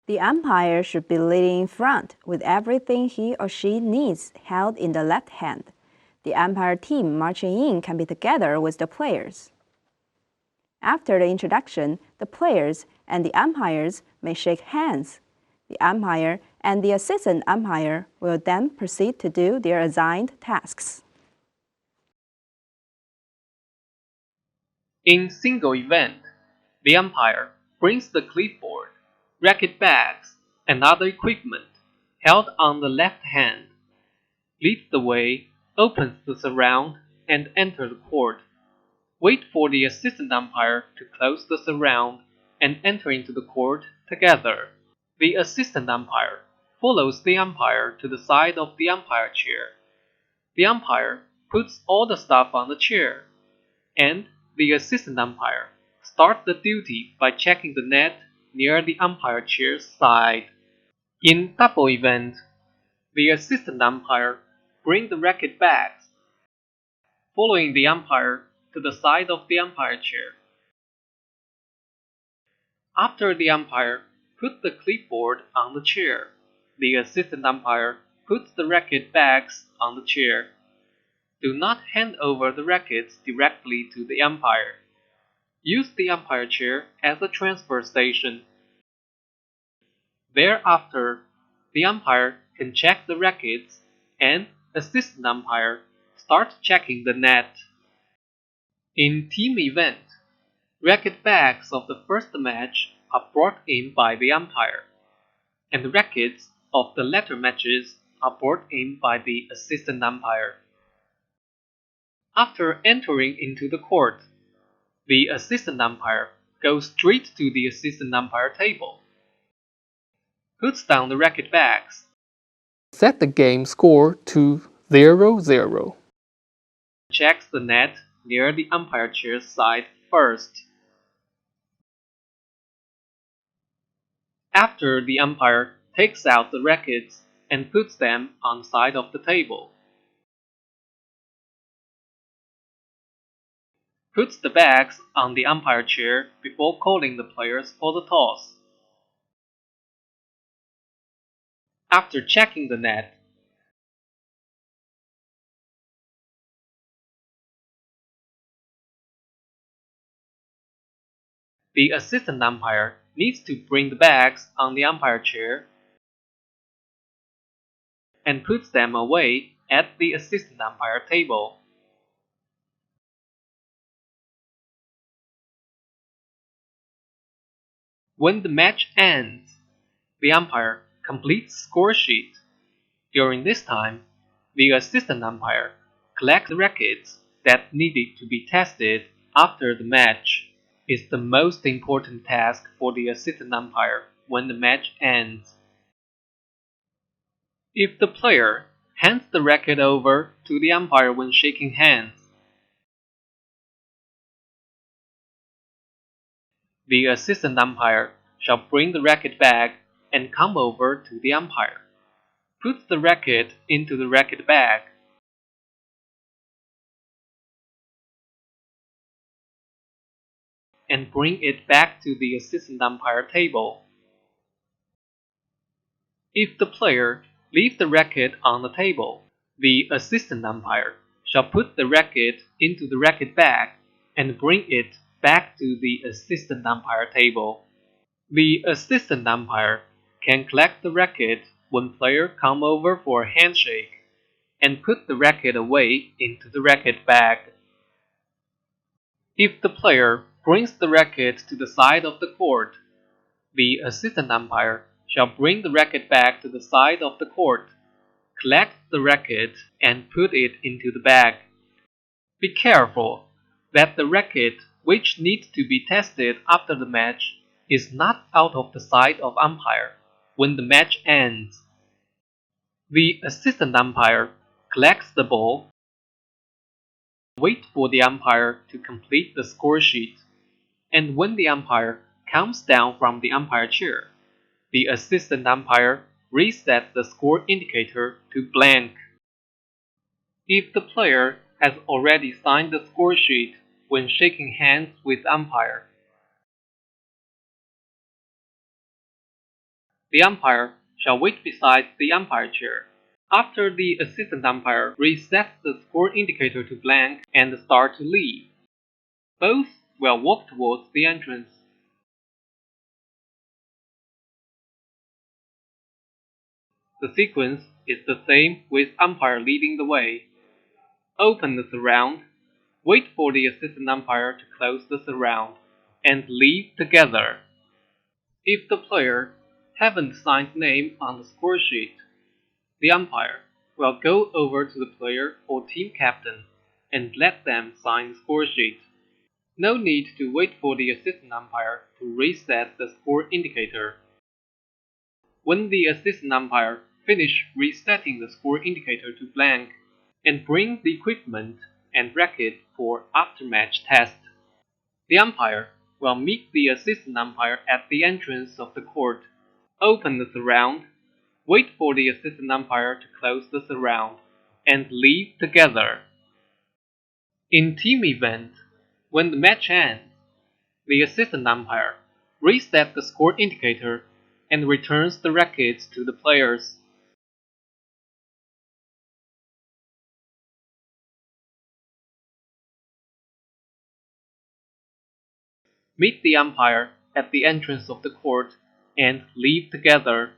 The umpire should be leading in front with everything he or she needs held in the left hand. The umpire team marching in can be together with the players. After the introduction, the players and the umpires may shake hands. The umpire and the assistant umpire will then proceed to do their assigned tasks. In single event, the umpire brings the clipboard, racket bags, and other equipment held on the left hand, leads the way, opens the surround, and enters the court. Wait for the assistant umpire to close the surround and enter into the court together. The assistant umpire follows the umpire to the side of the umpire chair. The umpire puts all the stuff on the chair, and the assistant umpire starts the duty by checking the net near the umpire chair's side. In double event, the assistant umpire brings the racket bags, following the umpire to the side of the umpire chair. After the umpire puts the clipboard on the chair, the assistant umpire puts the racket bags on the chair. Do not hand over the rackets directly to the umpire. Use the umpire chair as a transfer station. Thereafter, the umpire can check the rackets, and assistant umpire starts checking the net. In team event, racket bags of the first match are brought in by the umpire, and the rackets of the latter matches are brought in by the assistant umpire. After entering into the court, the assistant umpire goes straight to the assistant umpire table, puts down the racket bags, set the game score to 0-0. checks the net near the umpire chair's side first. After the umpire takes out the rackets and puts them on the side of the table, puts the bags on the umpire chair before calling the players for the toss. After checking the net, the assistant umpire needs to bring the bags on the umpire chair and puts them away at the assistant umpire table. When the match ends, the umpire completes score sheet. During this time, the assistant umpire collects the rackets that needed to be tested after the match. Is the most important task for the assistant umpire when the match ends. If the player hands the racket over to the umpire when shaking hands, the assistant umpire shall bring the racket back and come over to the umpire, put the racket into the racket bag, and bring it back to the assistant umpire table. If the player leaves the racket on the table, the assistant umpire shall put the racket into the racket bag and bring it back to the assistant umpire table. The assistant umpire can collect the racket when players come over for a handshake and put the racket away into the racket bag. If the player brings the racket to the side of the court, the assistant umpire shall bring the racket back to the side of the court, collect the racket, and put it into the bag. Be careful that the racket which needs to be tested after the match is not out of the sight of umpire when the match ends. The assistant umpire collects the ball, wait for the umpire to complete the score sheet, and when the umpire comes down from the umpire chair, the assistant umpire resets the score indicator to blank. If the player has already signed the score sheet when shaking hands with umpire, The umpire shall wait beside the umpire chair. After the assistant umpire resets the score indicator to blank and start to leave, both will walk towards the entrance. The sequence is the same with umpire leading the way. Open the surround, wait for the assistant umpire to close the surround, and leave together. If the player haven't signed name on the score sheet, the umpire will go over to the player or team captain and let them sign the score sheet. No need to wait for the assistant umpire to reset the score indicator. When the assistant umpire finish resetting the score indicator to blank, and bring the equipment and racket for after-match test, the umpire will meet the assistant umpire at the entrance of the court, open the surround, wait for the assistant umpire to close the surround, and leave together. In team event, when the match ends, the assistant umpire resets the score indicator and returns the rackets to the players. Meet the umpire at the entrance of the court and leave together.